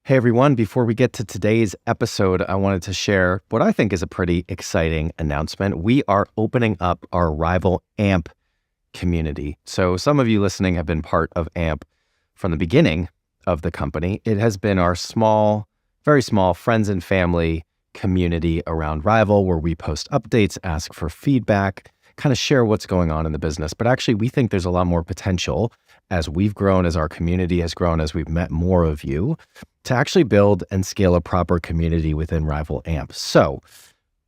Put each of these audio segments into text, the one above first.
Hey everyone, before we get to today's episode, I wanted to share what I think is a pretty exciting announcement. We are opening up our Rival AMP community. So some of you listening have been part of AMP from the beginning of the company. It has been our small, very small friends and family community around Rival where we post updates, ask for feedback, kind of share what's going on in the business. But actually, we think there's a lot more potential as we've grown, as our community has grown, as we've met more of you, to actually build and scale a proper community within Rival AMP. So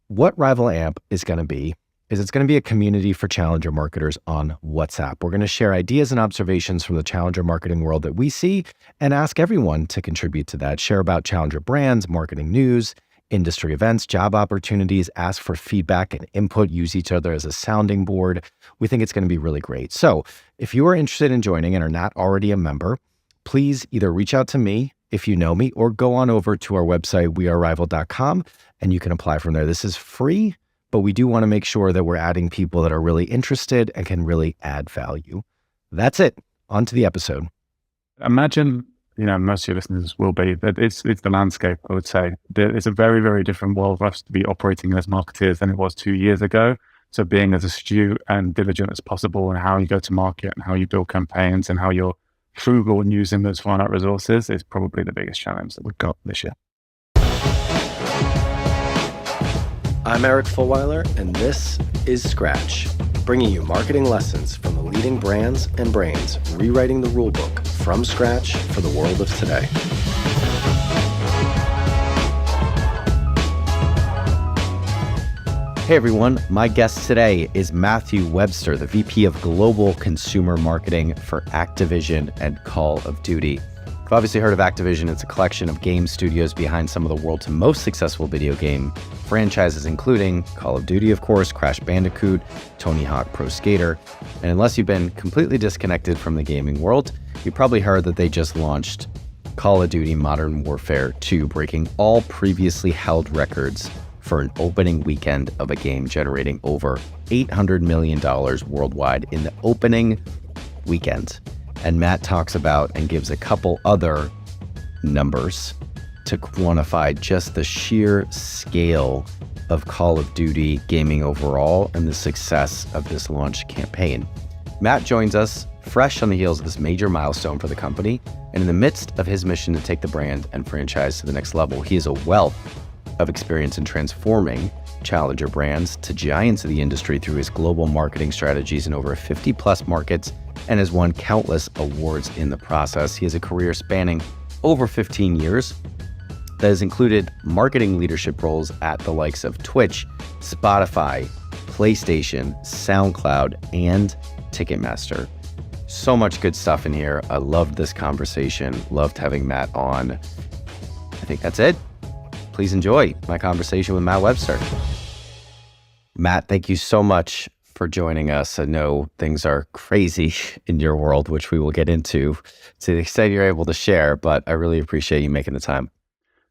what Rival AMP is going to be is it's going to be a community for challenger marketers on WhatsApp. We're going to share ideas and observations from the challenger marketing world that we see and ask everyone to contribute to that, share about challenger brands, marketing news, industry events, job opportunities, ask for feedback and input, use each other as a sounding board. We think it's going to be really great. So if you are interested in joining and are not already a member, please either reach out to me if you know me, or go on over to our website, wearerival.com, and you can apply from there. This is free, but we do want to make sure that we're adding people that are really interested and can really add value. That's it. On to the episode. Imagine, most of your listeners will be, that it's the landscape, I would say. It's a very, very different world for us to be operating as marketeers than it was 2 years ago. So being as astute and diligent as possible in how you go to market and how you build campaigns and how you're frugal in using those finite resources is probably the biggest challenge that we've got this year. I'm Eric Fulweiler, and this is Scratch, bringing you marketing lessons from the leading brands and brains, rewriting the rulebook from scratch for the world of today. Hey everyone, my guest today is Matthew Webster, the VP of Global Consumer Marketing for Activision and Call of Duty. You've obviously heard of Activision. It's a collection of game studios behind some of the world's most successful video game franchises, including Call of Duty, of course, Crash Bandicoot, Tony Hawk Pro Skater. And unless you've been completely disconnected from the gaming world, you probably heard that they just launched Call of Duty Modern Warfare 2, breaking all previously held records for an opening weekend of a game, generating over $800 million worldwide in the opening weekend. And Matt talks about and gives a couple other numbers to quantify just the sheer scale of Call of Duty gaming overall and the success of this launch campaign. Matt joins us fresh on the heels of this major milestone for the company and in the midst of his mission to take the brand and franchise to the next level. He is a wealth of experience in transforming challenger brands to giants of the industry through his global marketing strategies in over 50 plus markets and has won countless awards in the process. He has a career spanning over 15 years that has included marketing leadership roles at the likes of Twitch, Spotify, PlayStation, SoundCloud, and Ticketmaster. So much good stuff in here. I loved this conversation. Loved having Matt on. I think that's it. Please enjoy my conversation with Matt Webster. Matt, thank you so much for joining us. I know things are crazy in your world, which we will get into to the extent you're able to share, but I really appreciate you making the time.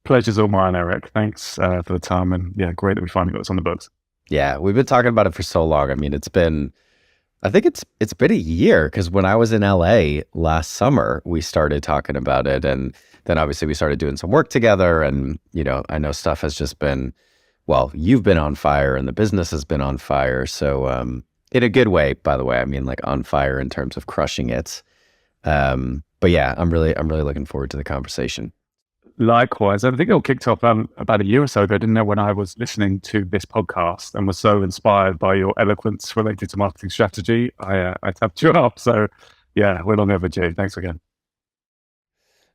Pleasure's all mine, Eric. Thanks for the time. And yeah, great that we finally got this on the books. Yeah, we've been talking about it for so long. I mean, it's been a year, because when I was in LA last summer, we started talking about it. And then obviously we started doing some work together. And, I know stuff has just been, well, you've been on fire and the business has been on fire. So in a good way, by the way, I mean, like on fire in terms of crushing it. But yeah, I'm really looking forward to the conversation. Likewise. I think it all kicked off about a year or so ago, didn't it, when I was listening to this podcast and was so inspired by your eloquence related to marketing strategy. I tapped you up. So yeah, we're long overdue. Thanks again.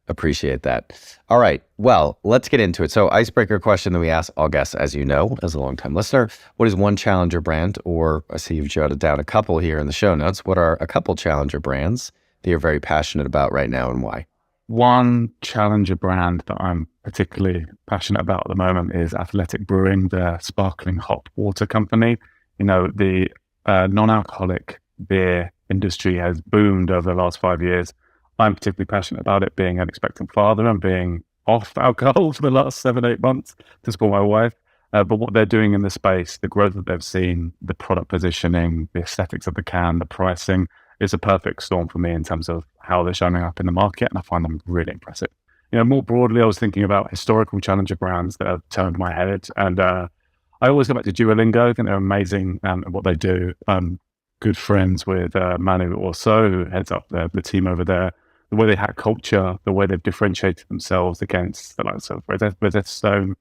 Appreciate that. All right. Well, let's get into it. So icebreaker question that we ask all guests, as you know, as a longtime listener, what is one challenger brand, or I see you've jotted down a couple here in the show notes. What are a couple challenger brands that you're very passionate about right now and why? One challenger brand that I'm particularly passionate about at the moment is Athletic Brewing, the sparkling hot water company. The non-alcoholic beer industry has boomed over the last 5 years. I'm particularly passionate about it, being an expectant father and being off alcohol for the last 7-8 months to support my wife. But what they're doing in the space, the growth that they've seen, the product positioning, the aesthetics of the can, the pricing, is a perfect storm for me in terms of how they're showing up in the market. And I find them really impressive. more broadly, I was thinking about historical challenger brands that have turned my head. And I always go back to Duolingo. I think they're amazing at what they do. I'm good friends with Manu also, who heads up the team over there. The way they hack culture, the way they've differentiated themselves against the likes of Rosetta Stone,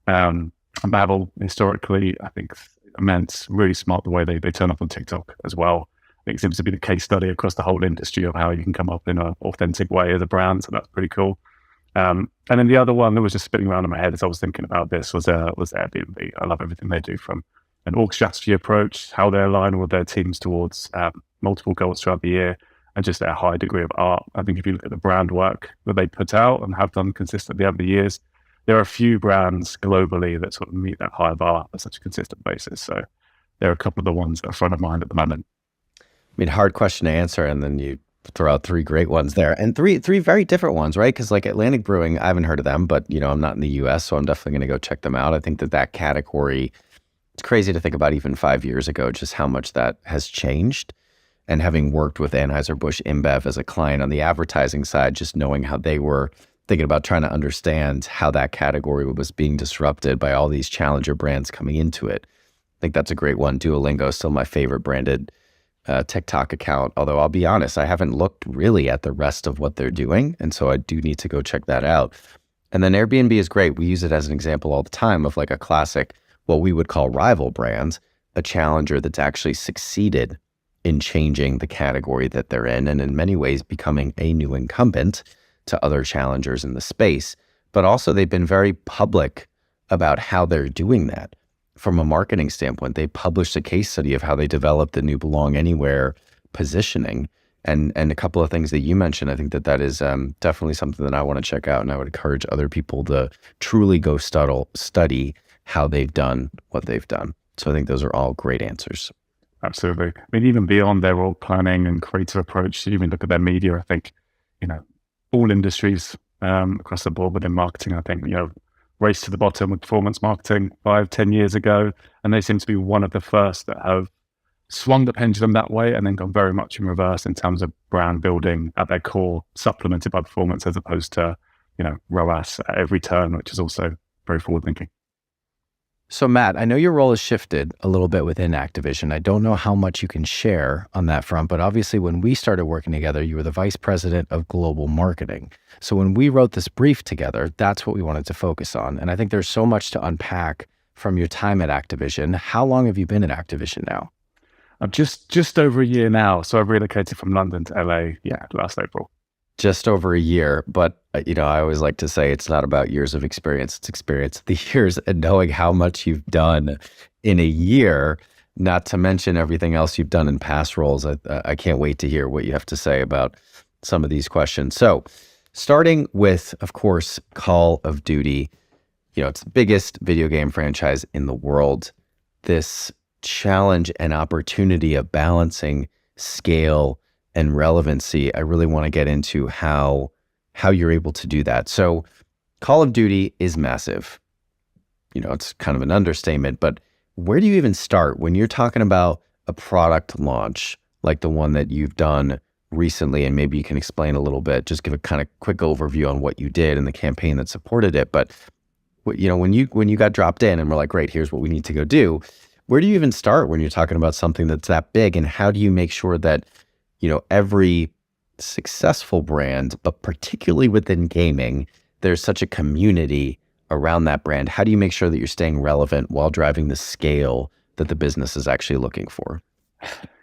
and Babel historically, I think immense, really smart the way they turn up on TikTok as well. I think it seems to be the case study across the whole industry of how you can come up in an authentic way as a brand. So that's pretty cool. And then the other one that was just spinning around in my head as I was thinking about this was Airbnb. I love everything they do, from an org strategy approach, how they align with their teams towards multiple goals throughout the year, and just their high degree of art. I think if you look at the brand work that they put out and have done consistently over the years, there are a few brands globally that sort of meet that high bar on such a consistent basis. So there are a couple of the ones that are front of mind at the moment. I mean, hard question to answer, and then you throw out three great ones there, and three very different ones, right? Because like Atlantic Brewing, I haven't heard of them, but I'm not in the US, so I'm definitely going to go check them out. I think that category, it's crazy to think about even 5 years ago, just how much that has changed. And having worked with Anheuser-Busch InBev as a client on the advertising side, just knowing how they were thinking about trying to understand how that category was being disrupted by all these challenger brands coming into it. I think that's a great one. Duolingo is still my favorite branded TikTok account, although I'll be honest, I haven't looked really at the rest of what they're doing, and so I do need to go check that out. And then Airbnb is great. We use it as an example all the time of like a classic, what we would call rival brand, a challenger that's actually succeeded in changing the category that they're in, and in many ways becoming a new incumbent to other challengers in the space. But also they've been very public about how they're doing that. From a marketing standpoint, they published a case study of how they developed the new Belong Anywhere positioning. And a couple of things that you mentioned, I think that is definitely something that I want to check out. And I would encourage other people to truly go study how they've done what they've done. So I think those are all great answers. Absolutely. I mean, even beyond their org planning and creative approach, you even look at their media, I think, all industries across the board within marketing, I think, race to the bottom with performance marketing 5-10 years ago. And they seem to be one of the first that have swung the pendulum that way and then gone very much in reverse in terms of brand building at their core, supplemented by performance as opposed to, ROAS at every turn, which is also very forward thinking. So Matt, I know your role has shifted a little bit within Activision. I don't know how much you can share on that front, but obviously when we started working together, you were the vice president of global marketing. So when we wrote this brief together, that's what we wanted to focus on. And I think there's so much to unpack from your time at Activision. How long have you been at Activision now? I'm just over a year now. So I've relocated from London to LA, last April. Just over a year, but I always like to say it's not about years of experience, it's experience of the years and knowing how much you've done in a year, not to mention everything else you've done in past roles. I can't wait to hear what you have to say about some of these questions. So starting with, of course, Call of Duty, it's the biggest video game franchise in the world. This challenge and opportunity of balancing scale and relevancy, I really want to get into how you're able to do that. So Call of Duty is massive. It's kind of an understatement, but where do you even start when you're talking about a product launch like the one that you've done recently? And maybe you can explain a little bit, just give a kind of quick overview on what you did and the campaign that supported it. But when you got dropped in and we're like, great, here's what we need to go do. Where do you even start when you're talking about something that's that big? And how do you make sure that every successful brand, but particularly within gaming, there's such a community around that brand? How do you make sure that you're staying relevant while driving the scale that the business is actually looking for?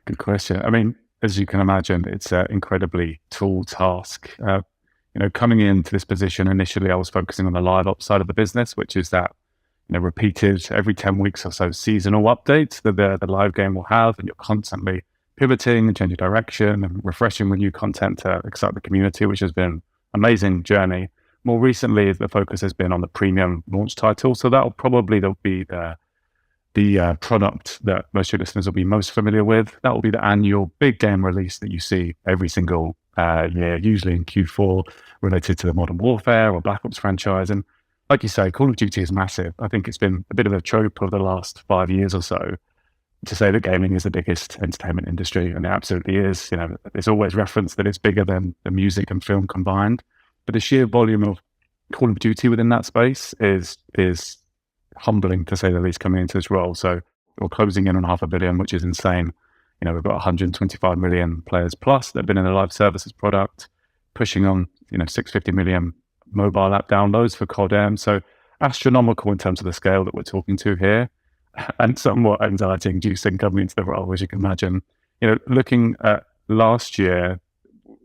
Good question. I mean, as you can imagine, it's an incredibly tall task. Coming into this position, initially I was focusing on the live ops side of the business, which is that repeated every 10 weeks or so seasonal updates that the live game will have, and you're constantly pivoting and changing direction and refreshing with new content to excite the community, which has been an amazing journey. More recently, the focus has been on the premium launch title. So that'll be the product that most of your listeners will be most familiar with. That will be the annual big game release that you see every single year, usually in Q4, related to the Modern Warfare or Black Ops franchise. And like you say, Call of Duty is massive. I think it's been a bit of a trope of the last 5 years or so to say that gaming is the biggest entertainment industry, and it absolutely is. There's always reference that it's bigger than the music and film combined, but the sheer volume of Call of Duty within that space is humbling, to say the least, coming into this role. So we're closing in on 500 million, which is insane. We've got 125 million players plus that have been in the live services product, pushing on 650 million mobile app downloads for COD. So astronomical in terms of the scale that we're talking to here, and somewhat anxiety-inducing coming into the role, as you can imagine. Looking at last year,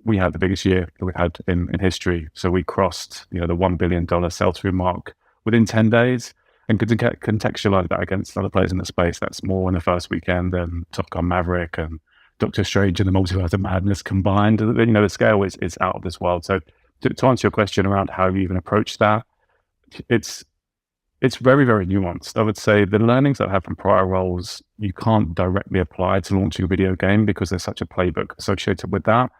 we had the biggest year that we've had in history. So we crossed the $1 billion sell-through mark within 10 days. And to contextualize that against other players in the space, that's more in the first weekend than Top Gun Maverick and Doctor Strange and the Multiverse of Madness combined. The scale is out of this world. So to answer your question around how you even approach that, it's very, very nuanced. I would say the learnings that I have from prior roles, you can't directly apply to launching a video game because there's such a playbook associated with that.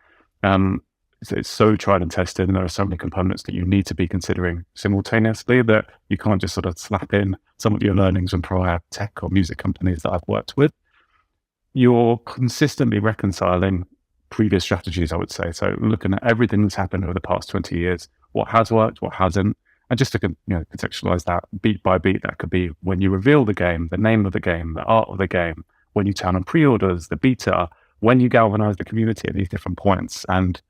It's so tried and tested, and there are so many components that you need to be considering simultaneously that you can't just sort of slap in some of your learnings from prior tech or music companies that I've worked with. You're consistently reconciling previous strategies, I would say. So looking at everything that's happened over the past 20 years, what has worked, what hasn't, and just to contextualize that beat by beat, that could be when you reveal the game, the name of the game, the art of the game, when you turn on pre-orders, the beta, when you galvanize the community at these different points, and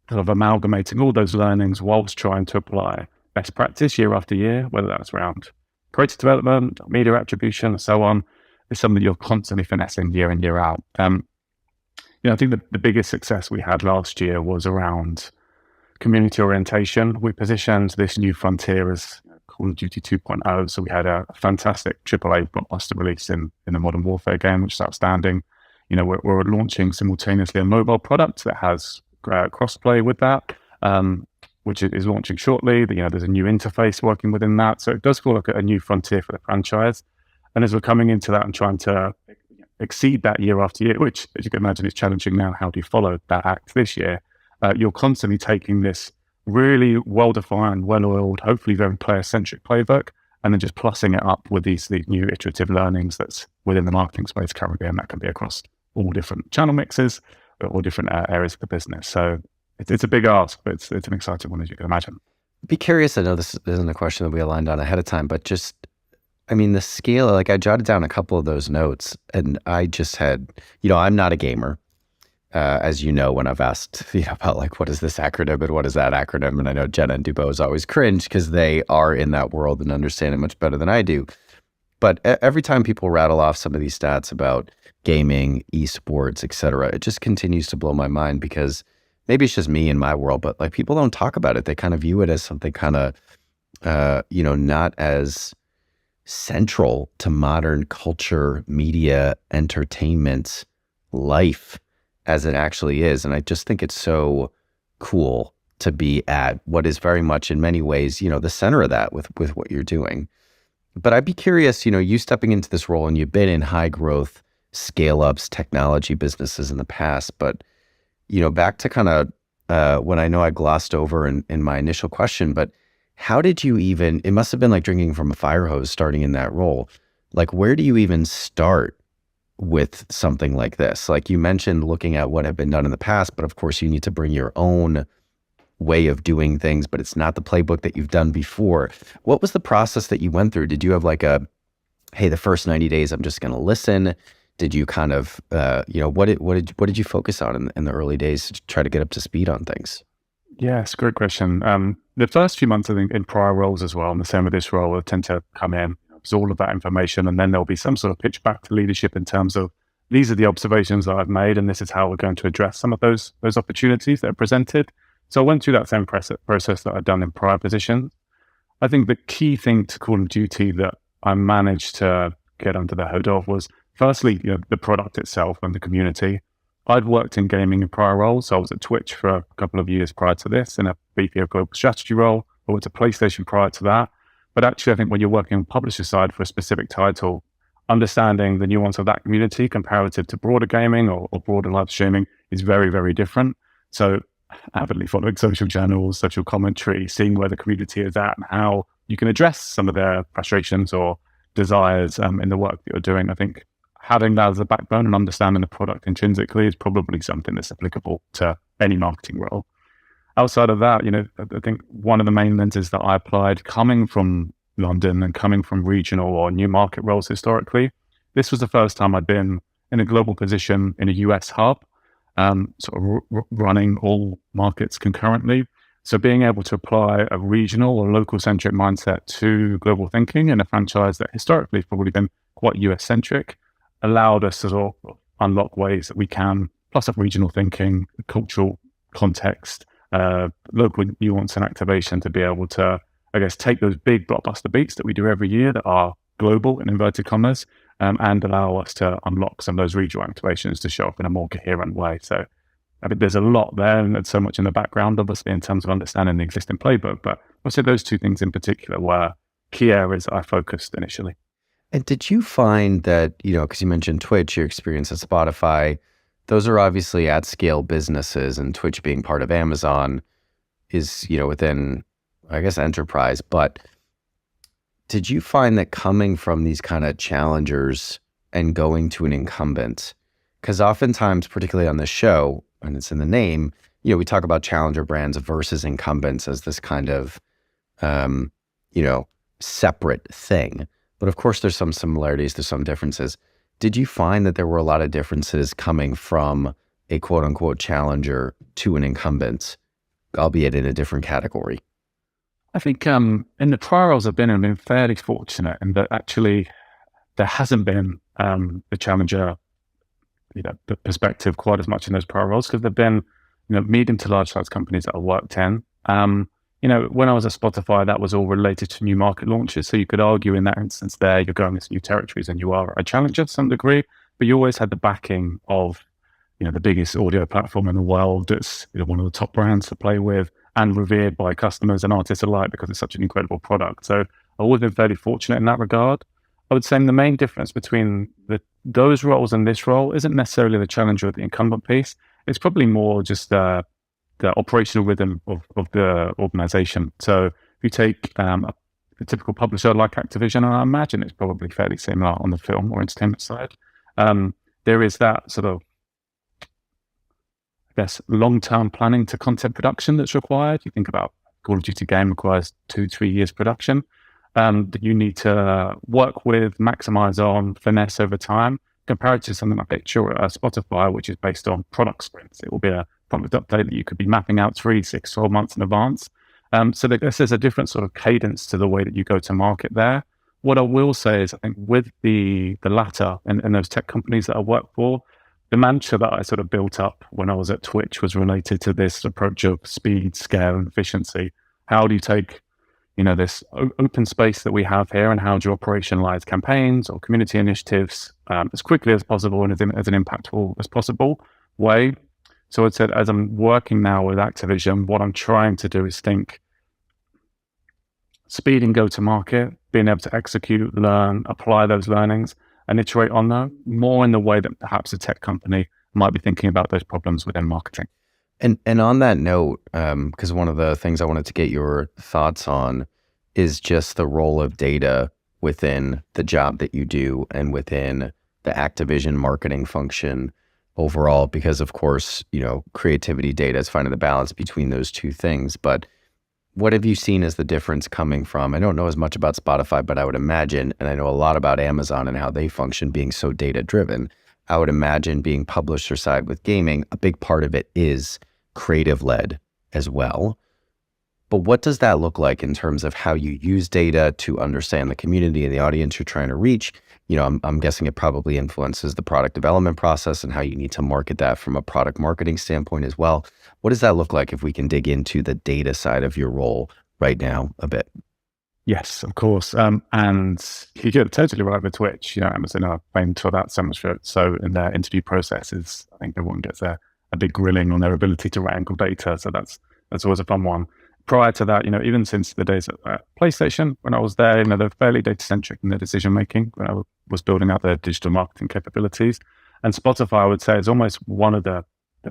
sort of amalgamating all those learnings whilst trying to apply best practice year after year, whether that's around creative development, media attribution, and so on, is something you're constantly finessing year in, year out. I think the biggest success we had last year was around community orientation. We positioned this new frontier as Call of Duty 2.0. So we had a fantastic AAA blockbuster release in the Modern Warfare game, which is outstanding. We're launching simultaneously a mobile product that has crossplay with that, which is launching shortly. There's a new interface working within that. So it does feel like a new frontier for the franchise. And as we're coming into that and trying to exceed that year after year, which, as you can imagine, is challenging now, how do you follow that act this year? You're constantly taking this really well-defined, well-oiled, hopefully very player-centric playbook, and then just plussing it up with these new iterative learnings that's within the marketing space currently, and that can be across all different channel mixes, all different areas of the business. So it's a big ask, but it's an exciting one, as you can imagine. Be curious, I know this isn't a question that we aligned on ahead of time, but just, the scale, like I jotted down a couple of those notes, and I just had, I'm not a gamer. As you know, when I've asked about like, what is this acronym and what is that acronym? And I know Jenna and Dubose always cringe because they are in that world and understand it much better than I do. But every time people rattle off some of these stats about gaming, esports, et cetera, it just continues to blow my mind because maybe it's just me in my world, but like people don't talk about it. They kind of view it as something kind of, not as central to modern culture, media, entertainment, life as it actually is. And I just think it's so cool to be at what is very much in many ways, the center of that with what you're doing. But I'd be curious, you stepping into this role and you've been in high growth scale ups, technology businesses in the past, but, back to kind of when I know I glossed over in my initial question, but how did you even, it must've been like drinking from a fire hose starting in that role. Like, where do you even start with something like this? Like you mentioned looking at what had been done in the past, but of course you need to bring your own way of doing things, but it's not the playbook that you've done before. What was the process that you went through? Did you have like hey, the first 90 days, I'm just going to listen? Did you kind of, what did you focus on in the early days to try to get up to speed on things? Yes, great question. The first few months, I think, in prior roles as well, and the same with this role, will tend to come in, absorb all of that information, and then there'll be some sort of pitch back to leadership in terms of these are the observations that I've made, and this is how we're going to address some of those opportunities that are presented. So I went through that same process that I'd done in prior positions. I think the key thing to Call of Duty that I managed to get under the hood of was, firstly, the product itself and the community. I'd worked in gaming in prior roles, so I was at Twitch for a couple of years prior to this in a VP of Global Strategy role. I went to PlayStation prior to that. But actually, I think when you're working on publisher side for a specific title, understanding the nuance of that community comparative to broader gaming or broader live streaming is very, very different. So avidly following social channels, social commentary, seeing where the community is at and how you can address some of their frustrations or desires in the work that you're doing. I think having that as a backbone and understanding the product intrinsically is probably something that's applicable to any marketing role. outside of that, I think one of the main lenses that I applied coming from London and coming from regional or new market roles historically, this was the first time I'd been in a global position in a US hub, sort of running all markets concurrently. So being able to apply a regional or local centric mindset to global thinking in a franchise that historically has probably been quite US centric allowed us to sort of unlock ways that we can plus up regional thinking, cultural context, local nuance and activation to be able to, I guess, take those big blockbuster beats that we do every year that are global in inverted commas, and allow us to unlock some of those regional activations to show up in a more coherent way. So I think there's a lot there and there's so much in the background, obviously, in terms of understanding the existing playbook. But I'd say those two things in particular were key areas that I focused initially. And did you find that, because you mentioned Twitch, your experience at Spotify, those are obviously at scale businesses, and Twitch being part of Amazon is, within, I guess, enterprise. But did you find that coming from these kind of challengers and going to an incumbent, because oftentimes, particularly on this show, and it's in the name, we talk about challenger brands versus incumbents as this kind of, separate thing. But of course, there's some similarities, there's some differences. Did you find that there were a lot of differences coming from a quote unquote challenger to an incumbent, albeit in a different category? I think in the prior roles I've been fairly fortunate in that actually there hasn't been the challenger, the perspective quite as much in those prior roles because they've been, medium to large size companies that I worked in. When I was at Spotify, that was all related to new market launches. So you could argue in that instance there, you're going into new territories and you are a challenger to some degree, but you always had the backing of, the biggest audio platform in the world. It's one of the top brands to play with and revered by customers and artists alike because it's such an incredible product. So I've always been fairly fortunate in that regard. I would say the main difference between those roles and this role isn't necessarily the challenger or the incumbent piece. It's probably more just the operational rhythm of the organization. So if you take a typical publisher like Activision, and I imagine it's probably fairly similar on the film or entertainment side, there is that sort of, I guess, long-term planning to content production that's required. You think about Call of Duty game requires 2-3 years production that you need to work with, maximize on, finesse over time, compared to something like Picture or Spotify, which is based on product sprints. It will be a product update that you could be mapping out 3, 6, 12 months in advance. So there's a different sort of cadence to the way that you go to market there. What I will say is I think with the latter and those tech companies that I work for, the mantra that I sort of built up when I was at Twitch was related to this approach of speed, scale, and efficiency. How do you take, this open space that we have here and how do you operationalize campaigns or community initiatives as quickly as possible and as an impactful as possible way? So I said, as I'm working now with Activision, what I'm trying to do is think speed and go to market, being able to execute, learn, apply those learnings, and iterate on them more in the way that perhaps a tech company might be thinking about those problems within marketing. And on that note, because one of the things I wanted to get your thoughts on is just the role of data within the job that you do and within the Activision marketing function overall, because of course, creativity data is finding the balance between those two things. But what have you seen as the difference coming from? I don't know as much about Spotify, but I would imagine, and I know a lot about Amazon and how they function being so data driven. I would imagine being publisher side with gaming, a big part of it is creative led as well. But what does that look like in terms of how you use data to understand the community and the audience you're trying to reach? I'm guessing it probably influences the product development process and how you need to market that from a product marketing standpoint as well. What does that look like if we can dig into the data side of your role right now a bit? Yes, of course. And you're totally right with Twitch. Amazon are famed for that so much. So in their interview processes, I think everyone gets a big grilling on their ability to wrangle data. So that's always a fun one. Prior to that, even since the days at PlayStation, when I was there, they're fairly data-centric in their decision-making when I was building out their digital marketing capabilities. And Spotify, I would say, is almost one of the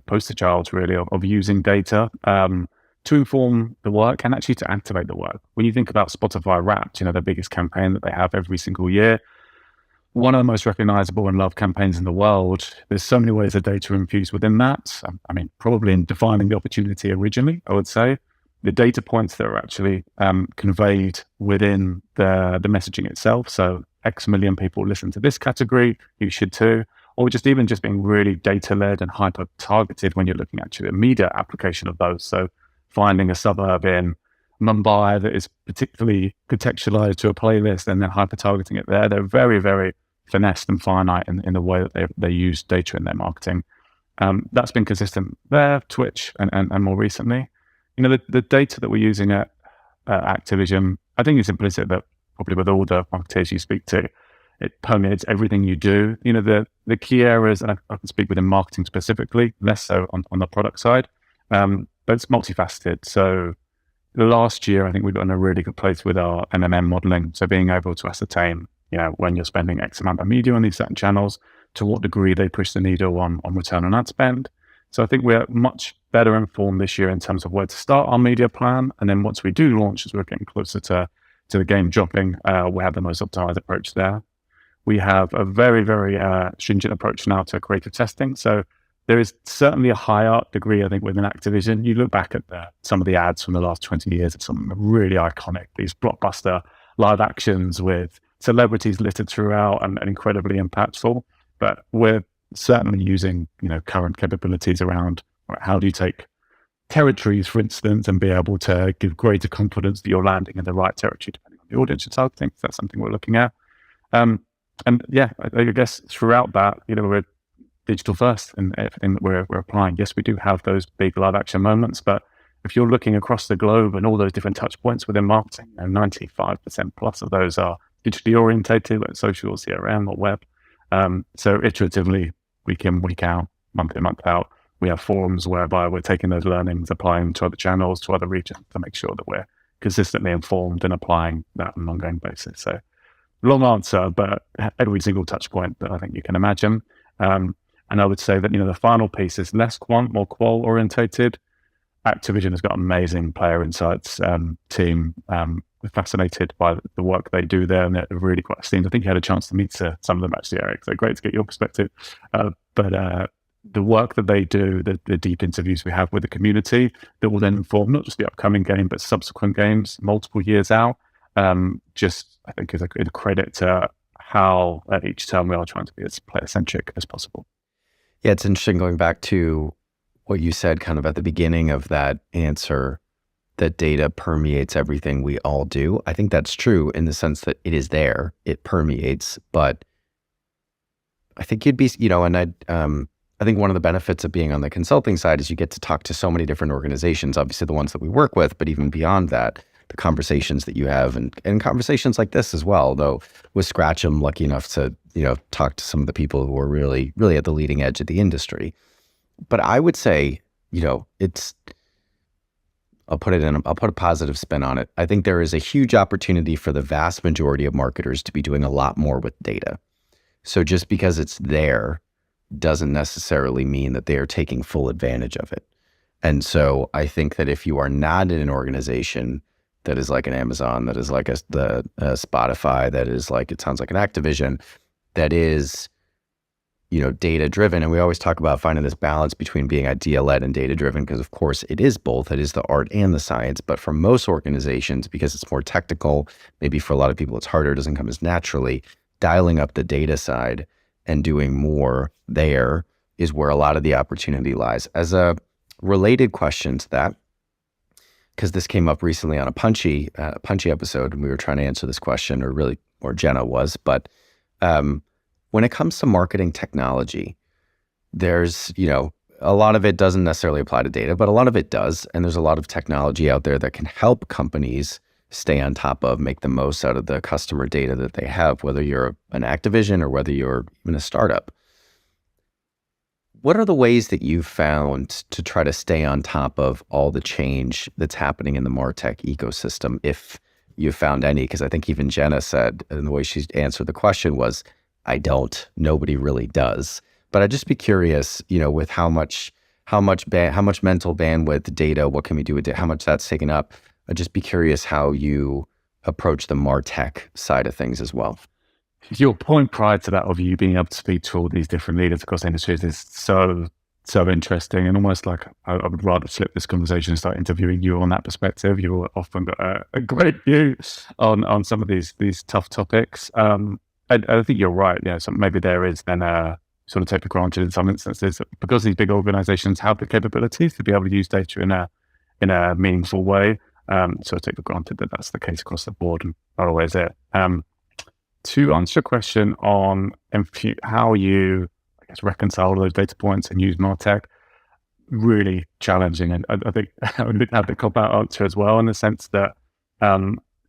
poster childs, really, of using data to inform the work and actually to activate the work. When you think about Spotify Wrapped, their biggest campaign that they have every single year, one of the most recognizable and loved campaigns in the world. There's so many ways of data infused within that. I mean, probably in defining the opportunity originally, I would say the data points that are actually conveyed within the messaging itself. So X million people listen to this category, you should too. Or just even just being really data-led and hyper-targeted when you're looking at the media application of those. So finding a suburb in Mumbai that is particularly contextualized to a playlist and then hyper-targeting it there. They're very, very finessed and finite in the way that they use data in their marketing. That's been consistent there, Twitch, and more recently. You know, the data that we're using at Activision, I think it's implicit that probably with all the marketers you speak to, it permeates everything you do. You know, the key areas, and I can speak within marketing specifically, less so on the product side, but it's multifaceted. So last year, I think we got in a really good place with our MMM modeling. So being able to ascertain, you know, when you're spending X amount of media on these certain channels, to what degree they push the needle on return on ad spend. So I think we're much better informed this year in terms of where to start our media plan. And then once we do launch, as we're getting closer to the game dropping, we have the most optimized approach there. We have a very, very stringent approach now to creative testing. So there is certainly a higher degree, I think, within Activision. You look back at some of the ads from the last 20 years, it's some really iconic, these blockbuster live actions with celebrities littered throughout and incredibly impactful. But we're certainly using, you know, current capabilities around how do you take territories, for instance, and be able to give greater confidence that you're landing in the right territory, depending on the audience you're targeting. So that's something we're looking at. And yeah, I guess throughout that, you know, we're digital first in everything that we're applying. Yes, we do have those big live action moments, but if you're looking across the globe and all those different touch points within marketing, you know, 95% plus of those are digitally orientated, like social, CRM, or web. So iteratively, week in, week out, month in, month out, we have forums whereby we're taking those learnings, applying them to other channels, to other regions to make sure that we're consistently informed and applying that on an ongoing basis. So long answer, but every single touch point that I think you can imagine. And I would say that, you know, the final piece is less quant, more qual orientated. Activision has got an amazing player insights team. We're fascinated by the work they do there, and they're really quite esteemed. I think you had a chance to meet some of them actually, Eric. So great to get your perspective. But the work that they do, the deep interviews we have with the community that will then inform not just the upcoming game, but subsequent games multiple years out, just I think is a good credit to how at each turn we are trying to be as player-centric as possible. Yeah, it's interesting going back to what you said kind of at the beginning of that answer, that data permeates everything we all do. I think that's true in the sense that it is there, it permeates, but I think you'd be, you know, and I think one of the benefits of being on the consulting side is you get to talk to so many different organizations, obviously the ones that we work with, but even beyond that, the conversations that you have and conversations like this as well, though with Scratch, I'm lucky enough to, you know, talk to some of the people who are really, really at the leading edge of the industry. But I would say, you know, I'll put a positive spin on it. I think there is a huge opportunity for the vast majority of marketers to be doing a lot more with data. So just because it's there doesn't necessarily mean that they are taking full advantage of it. And so I think that if you are not in an organization that is like an Amazon, that is like a Spotify, that is like, it sounds like an Activision, that is, you know, data driven. And we always talk about finding this balance between being idea led and data driven, because of course it is both. It is the art and the science. But for most organizations, because it's more technical, maybe for a lot of people it's harder, it doesn't come as naturally, dialing up the data side and doing more there is where a lot of the opportunity lies. As a related question to that, because this came up recently on a punchy episode, and we were trying to answer this question, or Jenna was, but when it comes to marketing technology, there's, you know, a lot of it doesn't necessarily apply to data, but a lot of it does. And there's a lot of technology out there that can help companies stay on top of, make the most out of the customer data that they have, whether you're an Activision or whether you're even a startup. What are the ways that you've found to try to stay on top of all the change that's happening in the MarTech ecosystem, if you found any? Because I think even Jenna said, and the way she answered the question was, I don't. Nobody really does. But I'd just be curious, you know, with how much mental bandwidth, data, what can we do with it, how much that's taken up. I'd just be curious how you approach the MarTech side of things as well. Your point prior to that of you being able to speak to all these different leaders across industries is so interesting, and almost like I would rather flip this conversation and start interviewing you on that perspective. You've often got a great view on some of these tough topics. I think you're right. Yeah, so maybe there is then a sort of take for granted in some instances because these big organizations have the capabilities to be able to use data in a meaningful way. So I take for granted that that's the case across the board, and not always it. To answer your question on how you, I guess, reconcile those data points and use MarTech, really challenging. And I think I would have the cop-out answer as well, in the sense that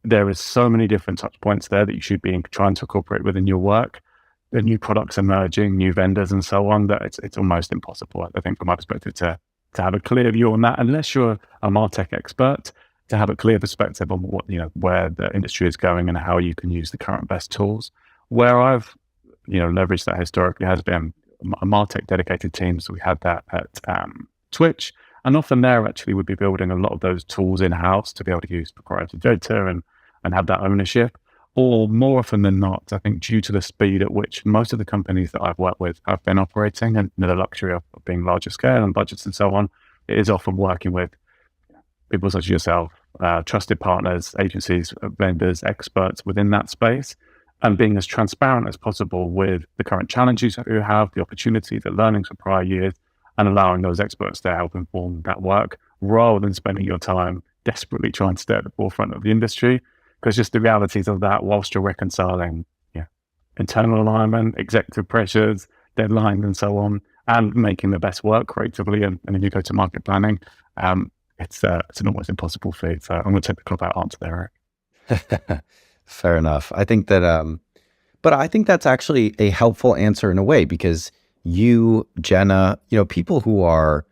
there is so many different touch points there that you should be trying to incorporate within your work. The new products emerging, new vendors and so on, that it's almost impossible, I think, from my perspective, to have a clear view on that, unless you're a MarTech expert, to have a clear perspective on what, where the industry is going and how you can use the current best tools. Where I've, leveraged that historically has been a MarTech dedicated team. So we had that at Twitch, and often there actually would be building a lot of those tools in-house to be able to use proprietary data and have that ownership. Or more often than not, I think due to the speed at which most of the companies that I've worked with have been operating, and the luxury of being larger scale and budgets and so on, it is often working with people such as yourself, trusted partners, agencies, vendors, experts within that space, and being as transparent as possible with the current challenges that you have, the opportunities, the learnings from prior years, and allowing those experts to help inform that work, rather than spending your time desperately trying to stay at the forefront of the industry. Because just the realities of that, whilst you're reconciling internal alignment, executive pressures, deadlines, and so on, and making the best work creatively, and then you go to market planning, it's an almost impossible feat. So I'm going to take the cop out answer there, Eric. Fair enough. I think that, but I think that's actually a helpful answer in a way, because you, Jenna, people who are,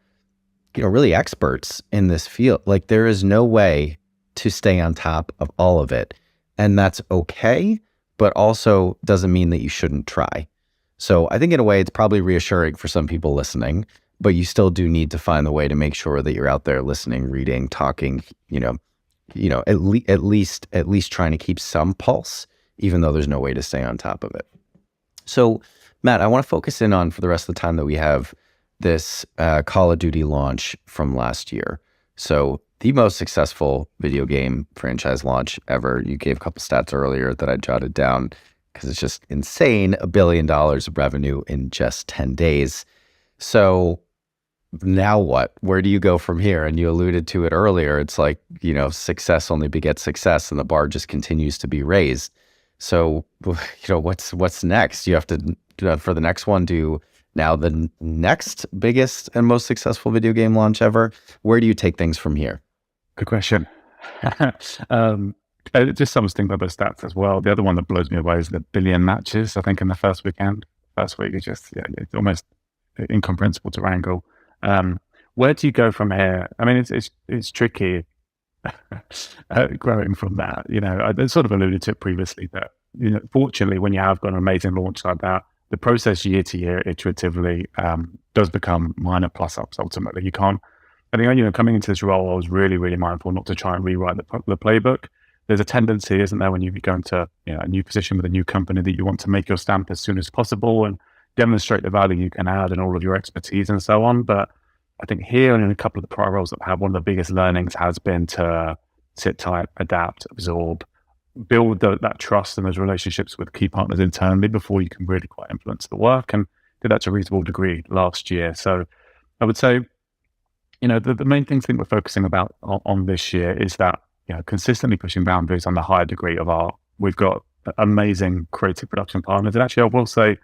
really experts in this field, like there is no way to stay on top of all of it. And that's okay, but also doesn't mean that you shouldn't try. So I think in a way, it's probably reassuring for some people listening, but you still do need to find the way to make sure that you're out there listening, reading, talking, at least trying to keep some pulse, even though there's no way to stay on top of it. So Matt, I want to focus in on, for the rest of the time that we have, this Call of Duty launch from last year. So the most successful video game franchise launch ever. You gave a couple stats earlier that I jotted down because it's just insane. $1 billion of revenue in just 10 days. So now what? Where do you go from here? And you alluded to it earlier. It's like, success only begets success, and the bar just continues to be raised. So, what's next? You have to, for the next one, do now the next biggest and most successful video game launch ever. Where do you take things from here? Good question. Just some thing about those stats as well. The other one that blows me away is the billion matches, I think, in the first weekend. First week is just, it's almost incomprehensible to wrangle. Where do you go from here? I mean, it's tricky growing from that. I sort of alluded to it previously that, fortunately, when you have got an amazing launch like that, the process year to year iteratively does become minor plus ups ultimately. You can't, I think, coming into this role, I was really, really mindful not to try and rewrite the playbook. There's a tendency, isn't there, when you go into a new position with a new company, that you want to make your stamp as soon as possible and demonstrate the value you can add and all of your expertise and so on. But I think here and in a couple of the prior roles that I've had, one of the biggest learnings has been to sit tight, adapt, absorb, build that trust and those relationships with key partners internally before you can really quite influence the work, and did that to a reasonable degree last year. So I would say, the main things I think we're focusing about on this year is that, consistently pushing boundaries on the higher degree of art. We've got amazing creative production partners. And actually, I will say,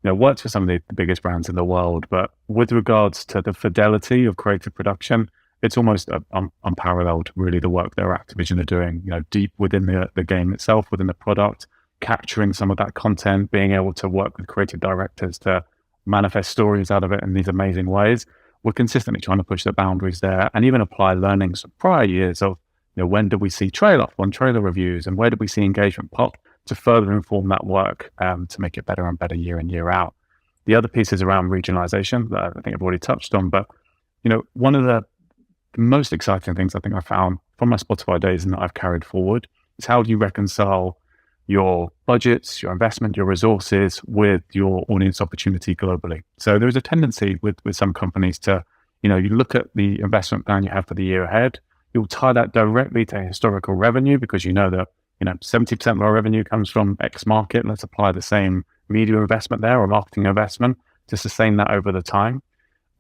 worked for some of the biggest brands in the world, but with regards to the fidelity of creative production, it's almost unparalleled, really, the work that Activision are doing, deep within the game itself, within the product, capturing some of that content, being able to work with creative directors to manifest stories out of it in these amazing ways. We're consistently trying to push the boundaries there, and even apply learnings from prior years of, when did we see trailer reviews, and where did we see engagement pop, to further inform that work, to make it better and better year in, year out. The other piece is around regionalization that I think I've already touched on, but one of the most exciting things I think I found from my Spotify days and that I've carried forward is how do you reconcile your budgets, your investment, your resources with your audience opportunity globally. So there is a tendency with some companies to, you look at the investment plan you have for the year ahead, you'll tie that directly to historical revenue because you know that, 70% of our revenue comes from X market. Let's apply the same media investment there or marketing investment to sustain that over the time.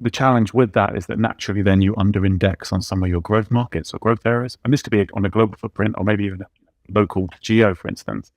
The challenge with that is that naturally then you under index on some of your growth markets or growth areas. And this could be on a global footprint or maybe even a local geo, for instance.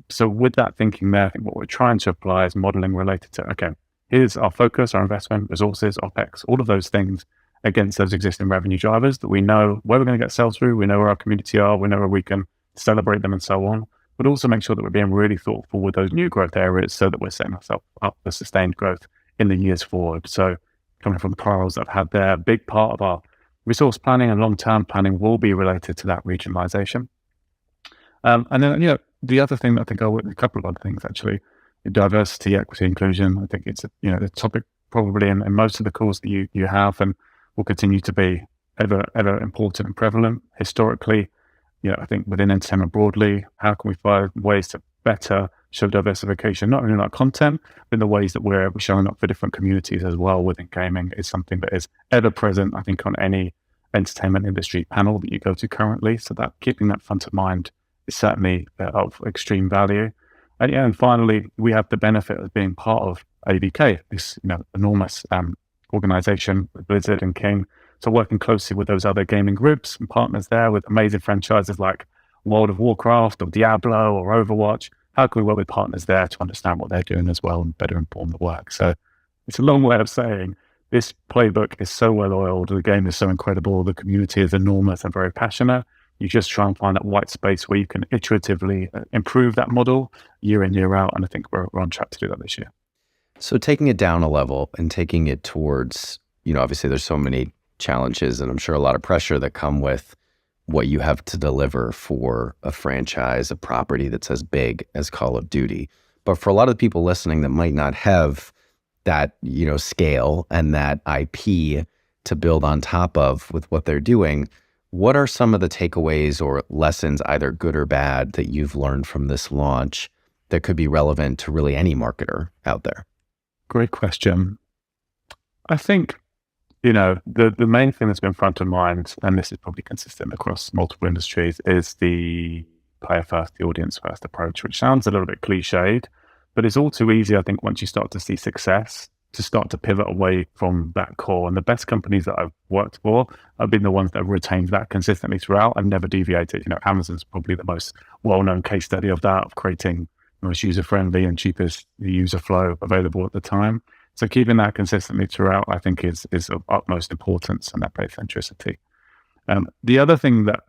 So with that thinking there, I think what we're trying to apply is modeling related to, okay, here's our focus, our investment, resources, OPEX, all of those things against those existing revenue drivers that we know where we're going to get sales through, we know where our community are, we know where we can celebrate them and so on, but also make sure that we're being really thoughtful with those new growth areas so that we're setting ourselves up for sustained growth in the years forward. So coming from the trials that I've had there, a big part of our resource planning and long-term planning will be related to that regionalization. And then, the other thing that I think a couple of other things actually, diversity, equity, inclusion. I think it's the topic probably in most of the calls that you have and will continue to be ever important and prevalent. Historically, I think within entertainment broadly, how can we find ways to better show diversification, not only in our content, but in the ways that we're showing up for different communities as well within gaming is something that is ever present, I think, on any entertainment industry panel that you go to currently. So that keeping that front of mind is certainly of extreme value. And finally, we have the benefit of being part of ABK, this enormous organization with Blizzard and King. So working closely with those other gaming groups and partners there with amazing franchises like World of Warcraft or Diablo or Overwatch. How can we work with partners there to understand what they're doing as well and better inform the work? So it's a long way of saying this playbook is so well oiled. The game is so incredible. The community is enormous and very passionate. You just try and find that white space where you can iteratively improve that model year in, year out. And I think we're on track to do that this year. So taking it down a level and taking it towards, obviously there's so many challenges and I'm sure a lot of pressure that come with what you have to deliver for a franchise, a property that's as big as Call of Duty. But for a lot of the people listening that might not have that, scale and that IP to build on top of with what they're doing, what are some of the takeaways or lessons, either good or bad, that you've learned from this launch that could be relevant to really any marketer out there? Great question. I think, the main thing that's been front of mind, and this is probably consistent across multiple industries, is the player first, the audience first approach, which sounds a little bit cliched, but it's all too easy, I think, once you start to see success, to start to pivot away from that core. And the best companies that I've worked for have been the ones that have retained that consistently throughout and never deviated. Amazon's probably the most well-known case study of that, of creating the most user-friendly and cheapest user flow available at the time. So keeping that consistently throughout, I think, is of utmost importance, and that player centricity. The other thing that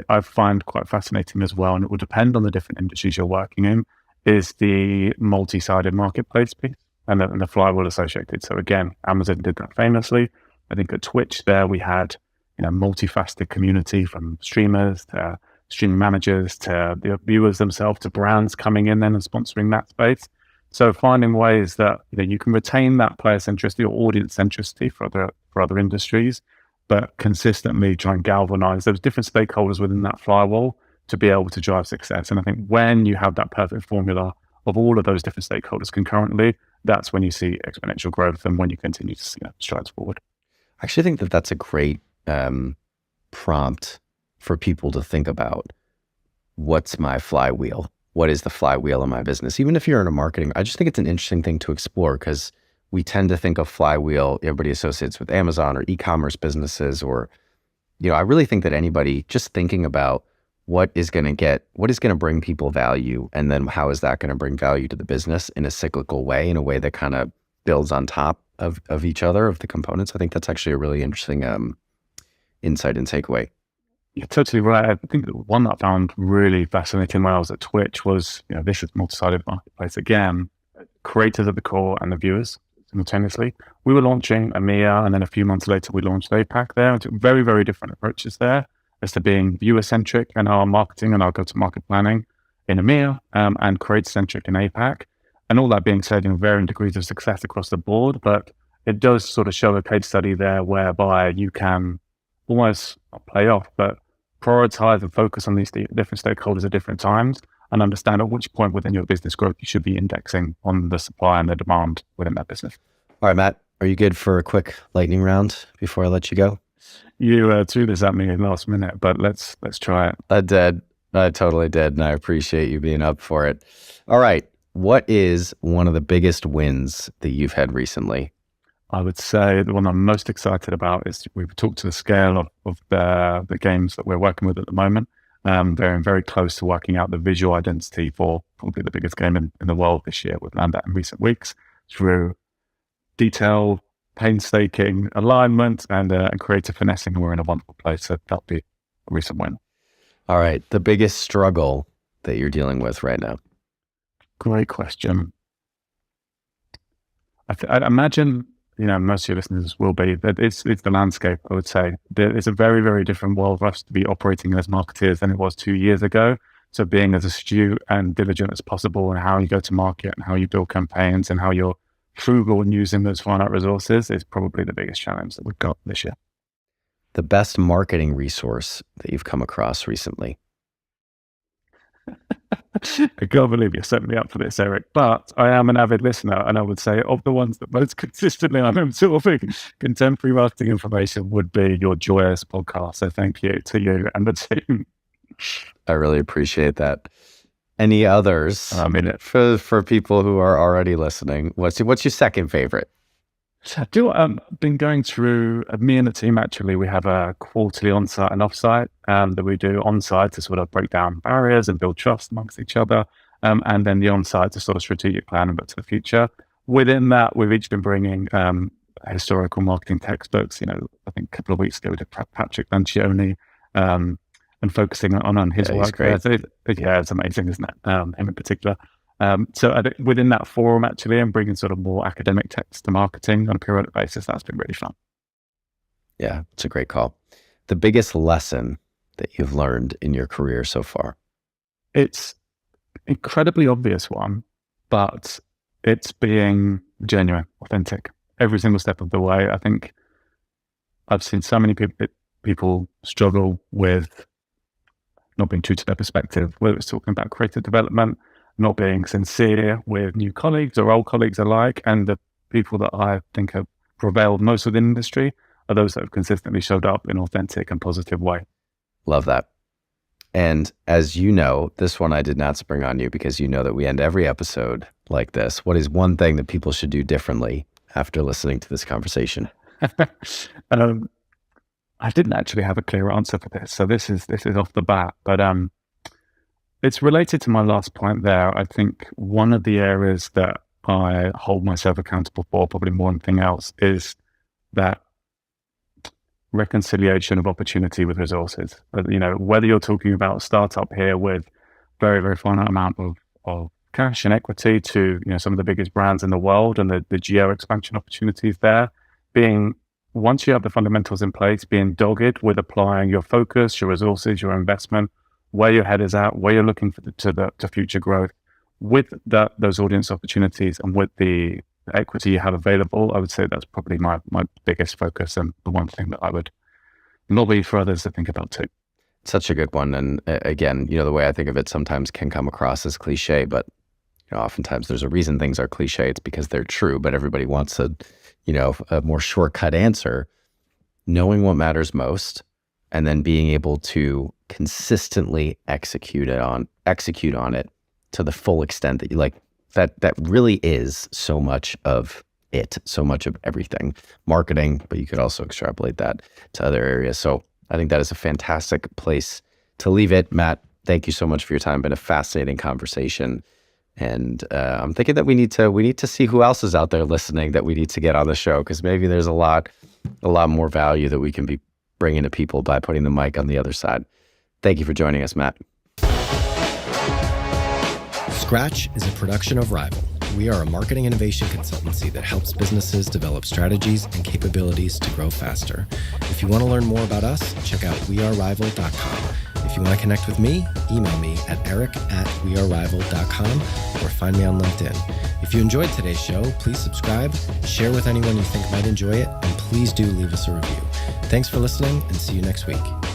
I find quite fascinating as well, and it will depend on the different industries you're working in, is the multi-sided marketplace piece and the flywheel associated. So again, Amazon did that famously. I think at Twitch there we had multifaceted community from streamers to streaming managers to the viewers themselves to brands coming in then and sponsoring that space. So finding ways that you can retain that player centricity or audience centricity for other industries, but consistently try and galvanize those different stakeholders within that flywheel to be able to drive success. And I think when you have that perfect formula of all of those different stakeholders concurrently, that's when you see exponential growth and when you continue to see strides forward. I actually think that that's a great prompt for people to think about. What's my flywheel? What is the flywheel in my business? Even if you're in a marketing, I just think it's an interesting thing to explore because we tend to think of flywheel, everybody associates with Amazon or e-commerce businesses, or, I really think that anybody just thinking about what is going to bring people value, and then how is that going to bring value to the business in a cyclical way, in a way that kind of builds on top of each other, of the components. I think that's actually a really interesting insight and takeaway. You're totally right. I think the one that I found really fascinating when I was at Twitch was, this is multi-sided marketplace again, creators at the core and the viewers simultaneously. We were launching EMEA, and then a few months later we launched APAC there, and took very, very different approaches there as to being viewer-centric in our marketing and our go-to-market planning in EMEA, and creator-centric in APAC. And all that being said, varying degrees of success across the board, but it does sort of show a case study there whereby you can almost not play off, but prioritize and focus on these different stakeholders at different times and understand at which point within your business growth you should be indexing on the supply and the demand within that business. All right, Matt, are you good for a quick lightning round before I let you go? You threw this at me in the last minute, but let's try it. I did. I totally did, and I appreciate you being up for it. All right, what is one of the biggest wins that you've had recently? I would say the one I'm most excited about is we've talked to the scale of the games that we're working with at the moment. They're very close to working out the visual identity for probably the biggest game in the world this year. We've learned that in recent weeks through detailed, painstaking alignment and creative finessing, and we're in a wonderful place. So that'll be a recent win. All right, the biggest struggle that you're dealing with right now? Great question. I'd imagine, most of your listeners will be that it's the landscape, I would say. It's a very, very different world for us to be operating as marketeers than it was 2 years ago. So being as astute and diligent as possible in how you go to market and how you build campaigns and how you're frugal in using those finite resources is probably the biggest challenge that we've got this year. The best marketing resource that you've come across recently? I can't believe you're setting me up for this, Eric, but I am an avid listener, and I would say of the ones that most consistently I'm absorbing contemporary marketing information would be your Joyous podcast. So thank you to you and the team. I really appreciate that. Any others for people who are already listening? What's your second favorite? I've been going through, me and the team actually, we have a quarterly on-site and off-site that we do on-site to sort of break down barriers and build trust amongst each other. And then the on-site to sort of strategic plan and look to the future. Within that, we've each been bringing historical marketing textbooks. I think a couple of weeks ago we did Patrick Lancioni and focusing on his work. Great. It's amazing, isn't it? Him in particular. So I think within that forum, actually, I'm bringing sort of more academic text to marketing on a periodic basis. That's been really fun. Yeah, it's a great call. The biggest lesson that you've learned in your career so far? It's incredibly obvious one, but it's being genuine, authentic, every single step of the way. I think I've seen so many people struggle with not being true to their perspective, whether it's talking about creative development, not being sincere with new colleagues or old colleagues alike. And the people that I think have prevailed most within the industry are those that have consistently showed up in an authentic and positive way. Love that. And as you know, this one I did not spring on you because you know that we end every episode like this. What is one thing that people should do differently after listening to this conversation? I didn't actually have a clear answer for this. So this is off the bat, but it's related to my last point there. I think one of the areas that I hold myself accountable for, probably more than anything else, is that reconciliation of opportunity with resources. Whether you're talking about a startup here with very, very finite amount of cash and equity to, some of the biggest brands in the world and the geo expansion opportunities there, once you have the fundamentals in place, being dogged with applying your focus, your resources, your investment, where your head is at, where you're looking to future growth, with those audience opportunities and with the equity you have available, I would say that's probably my biggest focus and the one thing that I would lobby for others to think about too. Such a good one. And again, the way I think of it sometimes can come across as cliche, but oftentimes there's a reason things are cliche. It's because they're true, but everybody wants a more shortcut answer. Knowing what matters most and then being able to consistently execute on it to the full extent that you like, that really is so much of it, so much of everything. Marketing, but you could also extrapolate that to other areas. So I think that is a fantastic place to leave it. Matt, thank you so much for your time. Been a fascinating conversation. And I'm thinking that we need to see who else is out there listening that we need to get on the show, because maybe there's a lot more value that we can be bringing to people by putting the mic on the other side. Thank you for joining us, Matt. Scratch is a production of Rival. We are a marketing innovation consultancy that helps businesses develop strategies and capabilities to grow faster. If you want to learn more about us, check out wearerival.com. If you want to connect with me, email me at eric@wearerival.com or find me on LinkedIn. If you enjoyed today's show, please subscribe, share with anyone you think might enjoy it, and please do leave us a review. Thanks for listening, and see you next week.